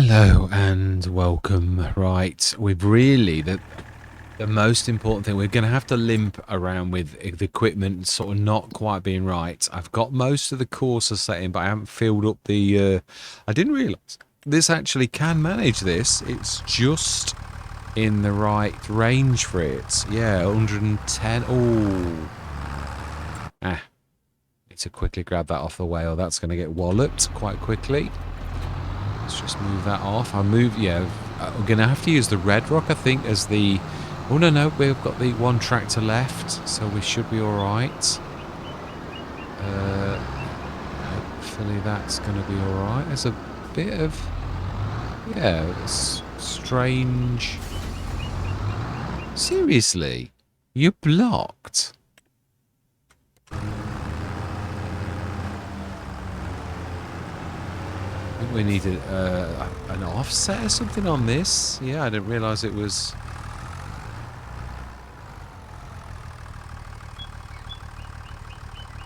Hello and welcome. Right, we've really the most important thing, we're going to have to limp around with the equipment sort of not quite being right. I've got most of the courses set in, but I haven't filled up the I didn't realise this actually can manage this. It's just in the right range for it. Yeah, 110. Oh, need to quickly grab that off the way, or that's going to get walloped quite quickly. Let's just move that off. I'll move, yeah, we're going to have to use the red rock, I think, as the... Oh, no, we've got the one tractor left, so we should be alright. Hopefully that's going to be alright. There's a bit of... Yeah, it's strange... Seriously? You're blocked? I think we needed an offset or something on this. Yeah, I didn't realise it was...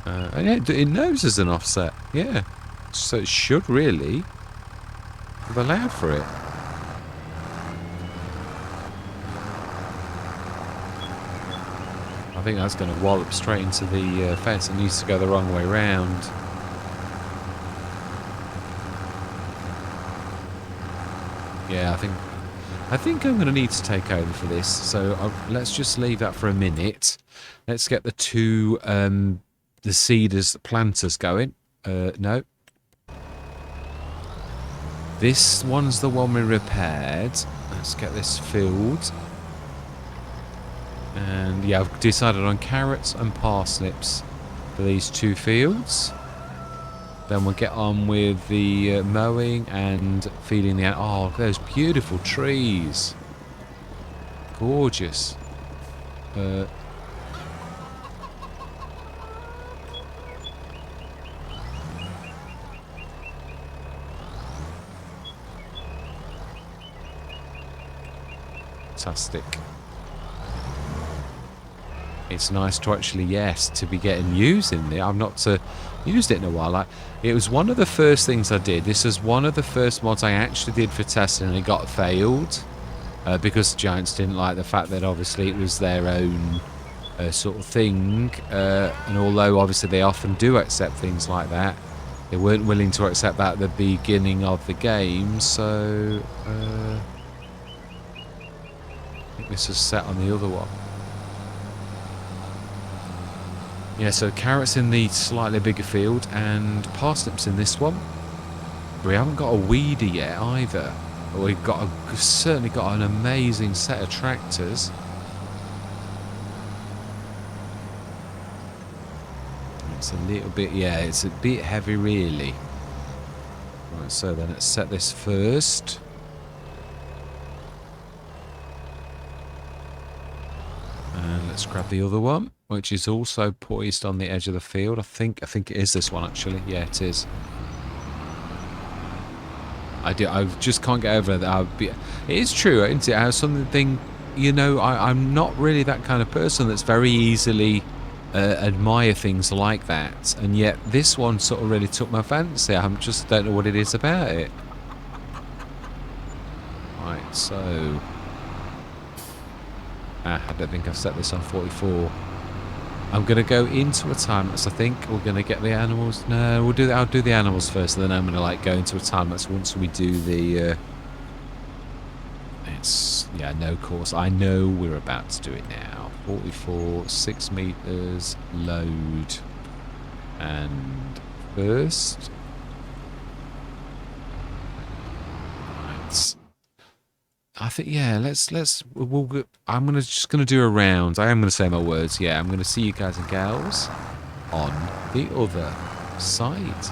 yeah, it knows there's an offset. Yeah. So it should really have allowed for it. I think that's going to wallop straight into the fence. It needs to go the wrong way round. Yeah, I think I'm going to need to take over for this. So let's just leave that for a minute. Let's get the two the seeders, planters going. No. This one's the one we repaired. Let's get this filled. And yeah, I've decided on carrots and parsnips for these two fields. Then we'll get on with the mowing and feeding the... Oh, those beautiful trees. Gorgeous. Fantastic. It's nice to actually, yes, to be getting used in there. I've not used it in a while. It was one of the first things I did. This was one of the first mods I actually did for testing, and it got failed because Giants didn't like the fact that obviously it was their own sort of thing. And although obviously they often do accept things like that, they weren't willing to accept that at the beginning of the game. So I think this was set on the other one. Yeah, so carrots in the slightly bigger field and parsnips in this one. We haven't got a weeder yet either. But we've certainly got an amazing set of tractors. It's a little bit, yeah, it's a bit heavy really. Right, so then let's set this first. And let's grab the other one, which is also poised on the edge of the field. I think it is this one actually. Yeah, it is. I just can't get over that. It is true, isn't it? How something, you know, I'm not really that kind of person that's very easily admire things like that, and yet this one sort of really took my fancy. I just don't know what it is about it. Right, so I don't think I've set this on 44. I'm going to go into a time lapse. I think we're going to get the animals. No, I'll do the animals first, and then I'm going to go into a time lapse once we do the. Yeah, no course. I know we're about to do it now. 44, 6 meters, load, and first. Right. I think, yeah, I'm just gonna do a round. I am gonna say my words. Yeah, I'm gonna see you guys and gals on the other side.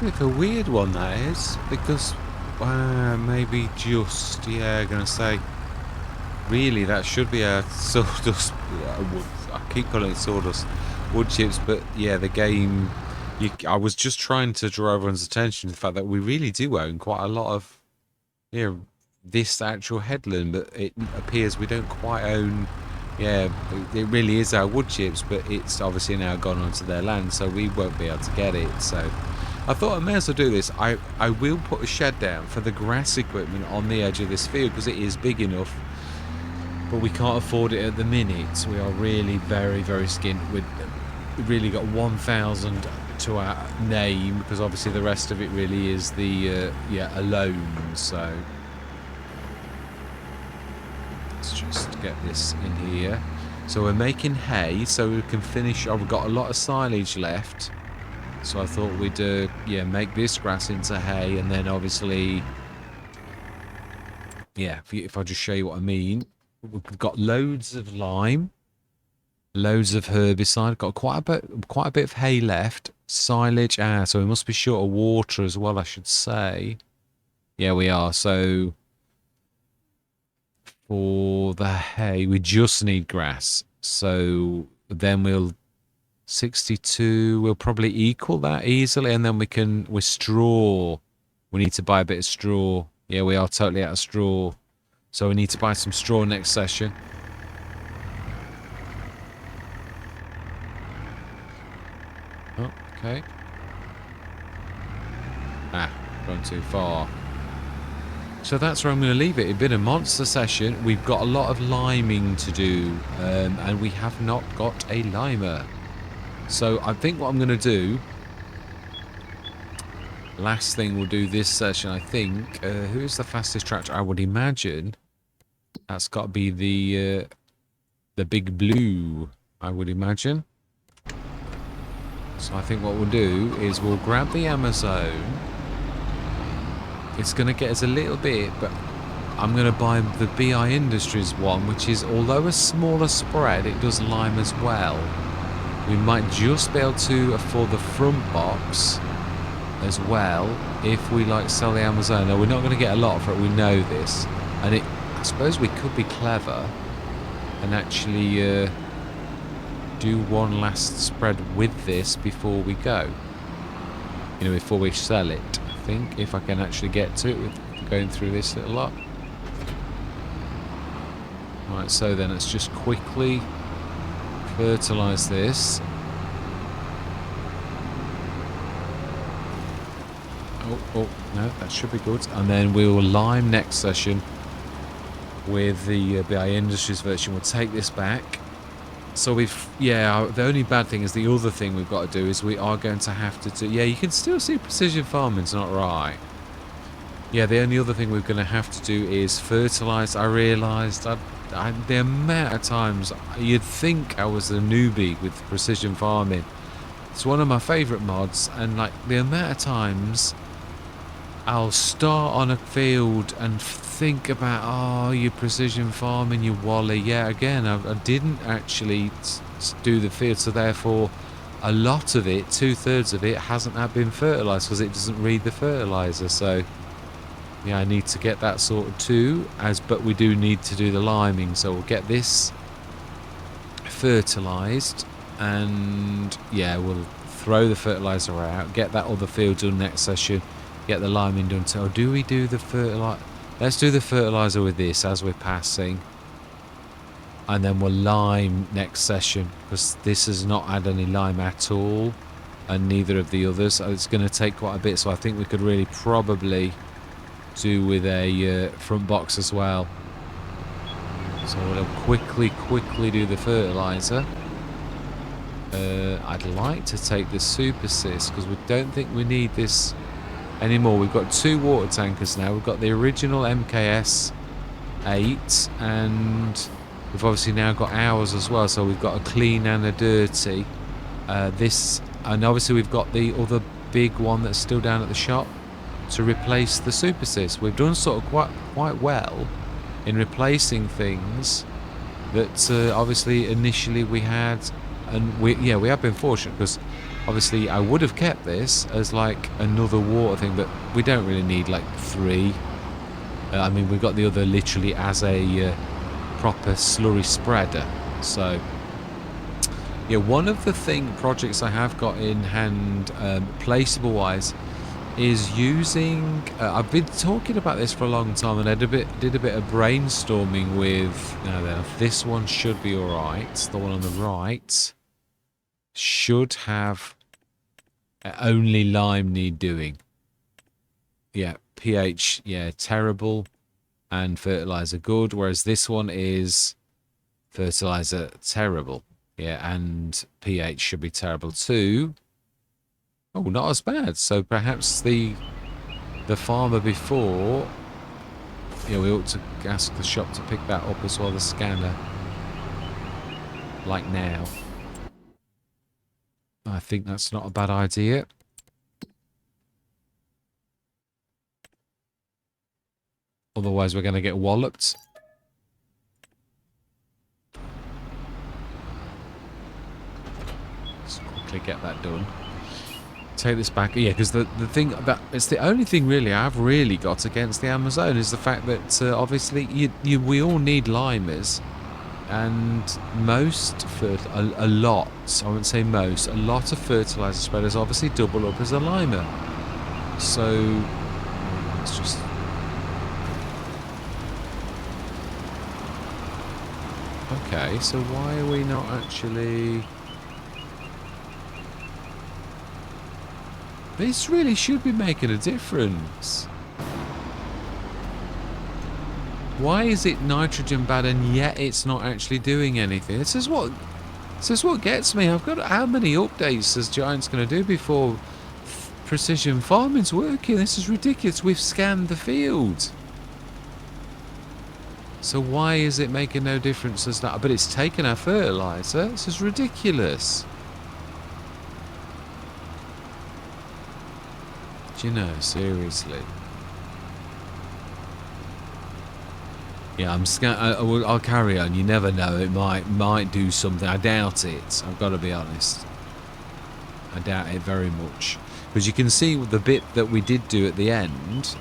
Bit of a weird one that is, because maybe just, yeah, gonna say, really that should be a sawdust, I keep calling it sawdust, wood chips, but yeah, the game, I was just trying to draw everyone's attention to the fact that we really do own quite a lot of, yeah, this actual headland, but it appears we don't quite own, yeah, it really is our wood chips, but it's obviously now gone onto their land, so we won't be able to get it. So I thought I may as well do this. I will put a shed down for the grass equipment on the edge of this field because it is big enough, but we can't afford it at the minute. We are really very, very skint. We've really got 1,000 to our name because obviously the rest of it really is the a loan. So let's just get this in here. So we're making hay so we can finish. Oh, we've got a lot of silage left, so I thought we'd make this grass into hay, and then obviously, yeah, if I just show you what I mean, we've got loads of lime, loads of herbicide, got quite a bit of hay left, silage, so we must be short of water as well, I should say. Yeah, we are. So for the hay, we just need grass. So then we'll 62. We'll probably equal that easily, and then with straw. We need to buy a bit of straw. Yeah, we are totally out of straw. So we need to buy some straw next session. Oh, okay. Gone too far. So that's where I'm going to leave it. It's been a monster session. We've got a lot of liming to do, and we have not got a limer. So I think what I'm going to do, last thing we'll do this session, I think, who is the fastest tractor? I would imagine that's got to be the big blue, I would imagine. So I think what we'll do is we'll grab the Amazon. It's going to get us a little bit, but I'm going to buy the BI Industries one, which is, although a smaller spread, it does lime as well. We might just be able to afford the front box as well if we sell the Amazon. Now, we're not going to get a lot for it, we know this. And I suppose we could be clever and actually do one last spread with this before we go. You know, before we sell it. I think, if I can actually get to it with going through this little lot. Right, so then let's just quickly fertilize this. Oh, no, that should be good. And then we'll lime next session with the BI Industries version. We'll take this back. So the only bad thing is the other thing we've got to do is we are going to have to do, you can still see precision farming's not right. Yeah, the only other thing we're going to have to do is fertilize. I realized the amount of times you'd think I was a newbie with precision farming. It's one of my favorite mods, and the amount of times I'll start on a field and think about, you precision farming, you wally. Yeah, again, I didn't actually do the field, so therefore a lot of it, 2/3 of it, hasn't been fertilised because it doesn't read the fertiliser. So yeah, I need to get that sorted too, but we do need to do the liming, so we'll get this fertilised, and yeah, we'll throw the fertiliser out, get that other field done next session, get the liming done. So do we do the fertiliser? Let's do the fertiliser with this as we're passing, and then we'll lime next session because this has not had any lime at all, and neither of the others. So it's going to take quite a bit, so I think we could really probably do with a front box as well. So we'll quickly do the fertiliser. I'd like to take the Super Sis because we don't think we need this anymore. We've got 2 water tankers now. We've got the original MKS 8, and we've obviously now got ours as well. So we've got a clean and a dirty. And obviously we've got the other big one that's still down at the shop to replace the Super Sis. We've done sort of quite well in replacing things that obviously initially we had and we have been fortunate because obviously I would have kept this as like another water thing, but we don't really need like 3. I mean, we've got the other literally as a proper slurry spreader. So yeah, one of the projects I have got in hand, placeable wise, is using. I've been talking about this for a long time, and I did a bit of brainstorming with. Now then, this one should be all right. The one on the right should have only lime need doing. Yeah, pH, yeah, terrible, and fertilizer good. Whereas this one is fertilizer terrible. Yeah, and pH should be terrible too. Oh, not as bad. So perhaps the farmer before, yeah, we ought to ask the shop to pick that up as well, the scanner. Like now. I think that's not a bad idea. Otherwise we're going to get walloped. Let's quickly get that done. Take this back, yeah, because the thing that it's the only thing really I've really got against the Amazon is the fact that obviously we all need limers, and most a lot, I wouldn't say most, a lot of fertilizer spreaders obviously double up as a limer. So let's just okay. So why are we not actually? This really should be making a difference. Why is it nitrogen bad and yet it's not actually doing anything? This is what gets me. I've got how many updates is Giant's going to do before precision farming's working? This is ridiculous. We've scanned the field. So why is it making no difference as that? But it's taken our fertilizer. This is ridiculous. You know, seriously. Yeah, I'll carry on. You never know. It might do something. I doubt it. I've got to be honest. I doubt it very much. Because you can see the bit that we did do at the end.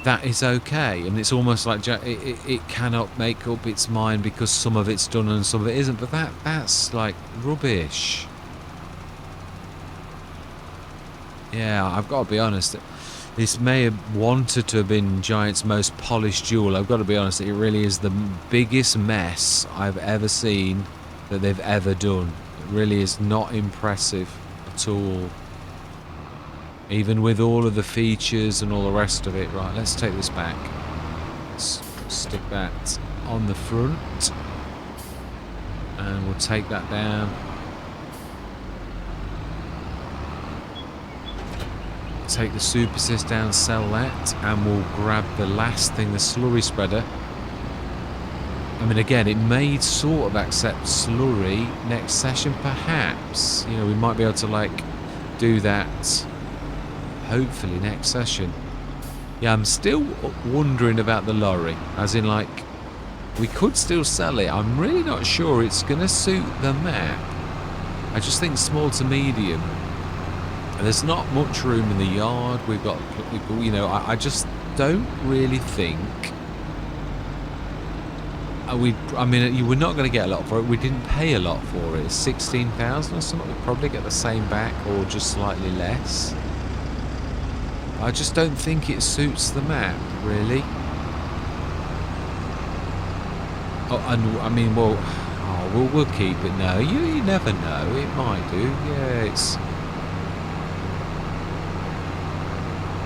That is okay. And it's almost like it cannot make up its mind because some of it's done and some of it isn't. But that's like rubbish. Yeah, I've got to be honest. This may have wanted to have been Giant's most polished jewel. I've got to be honest. It really is the biggest mess I've ever seen that they've ever done. It really is not impressive at all. Even with all of the features and all the rest of it. Right, let's take this back. Let's stick that on the front. And we'll take that down. Take the super assist down, sell that, and we'll grab the last thing, the slurry spreader. I mean, again, it may sort of accept slurry next session, perhaps. You know, we might be able to like do that hopefully next session. Yeah, I'm still wondering about the lorry, as in like we could still sell it. I'm really not sure it's going to suit the map. I just think small to medium. There's not much room in the yard. We've got, you know, I just don't really think I mean, you were not going to get a lot for it. We didn't pay a lot for it. 16,000 or something. We'd probably get the same back or just slightly less. I just don't think it suits the map, really. Oh, and I mean, well, we'll keep it now. You never know. It might do. Yeah, it's.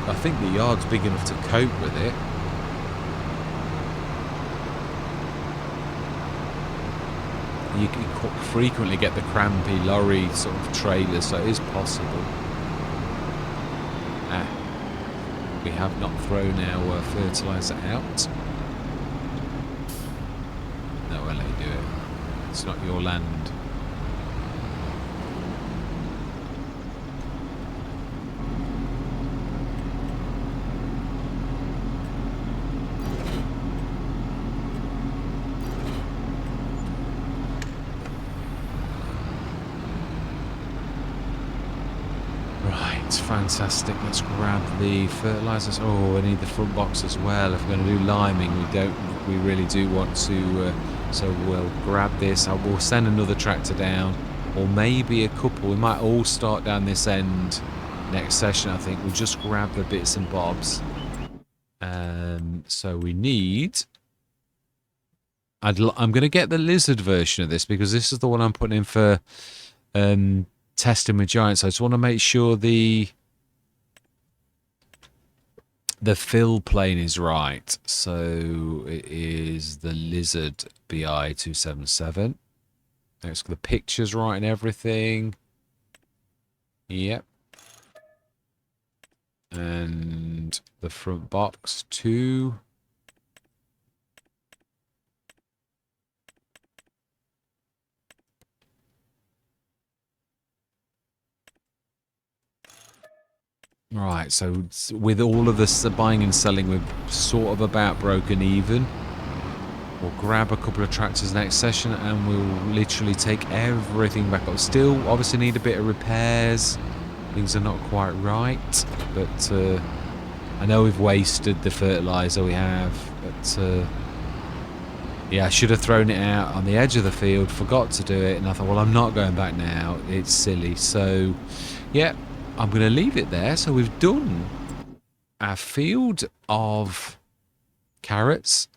I think the yard's big enough to cope with it. You can frequently get the crampy lorry sort of trailers, so it is possible. We have not thrown our fertiliser out. No, I'll let you do it. It's not your land. Right, fantastic. Let's grab the fertilizers. Oh, I need the front box as well. If we're going to do liming, we really do want to. So we'll grab this. We'll send another tractor down, or maybe a couple. We might all start down this end next session. I think we'll just grab the bits and bobs. So we need. I'm going to get the lizard version of this because this is the one I'm putting in for testing with giants. So I just want to make sure the fill plane is right. So it is the lizard BI277. It's got the pictures right and everything. Yep. And the front box too. Right, so with all of this buying and selling, we're sort of about broken even. We'll grab a couple of tractors next session and we'll literally take everything back up. Still, obviously need a bit of repairs. Things are not quite right, but I know we've wasted the fertilizer we have, but yeah, I should have thrown it out on the edge of the field, forgot to do it, and I thought, well, I'm not going back now. It's silly. So, yeah. I'm going to leave it there. So we've done our field of carrots.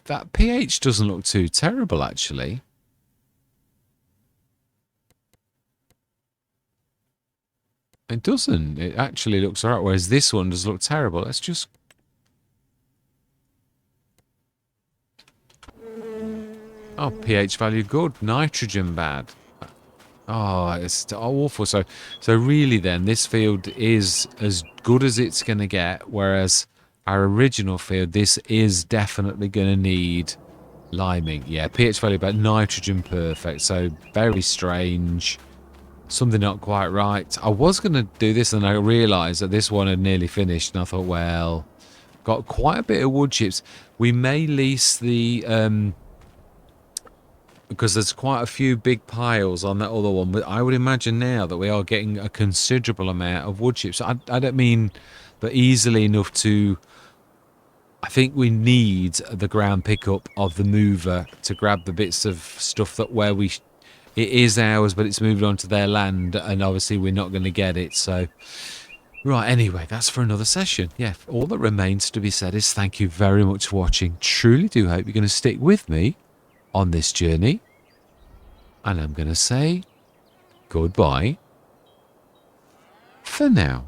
That pH doesn't look too terrible, actually. It doesn't. It actually looks all right, whereas this one does look terrible. Let's just... Oh, pH value good. Nitrogen bad. Oh, it's awful. So really then, this field is as good as it's going to get, whereas our original field, this is definitely going to need liming. Yeah, pH value bad, nitrogen perfect. So very strange. Something not quite right. I was going to do this and I realised that this one had nearly finished. And I thought, well, got quite a bit of wood chips. We may lease the... because there's quite a few big piles on that other one, but I would imagine now that we are getting a considerable amount of wood chips. I don't mean that easily enough to... I think we need the ground pickup of the mover to grab the bits of stuff that where we... It is ours, but it's moved on to their land, and obviously we're not going to get it, so... Right, anyway, that's for another session. Yeah, all that remains to be said is thank you very much for watching. Truly do hope you're going to stick with me on this journey, and I'm going to say goodbye for now.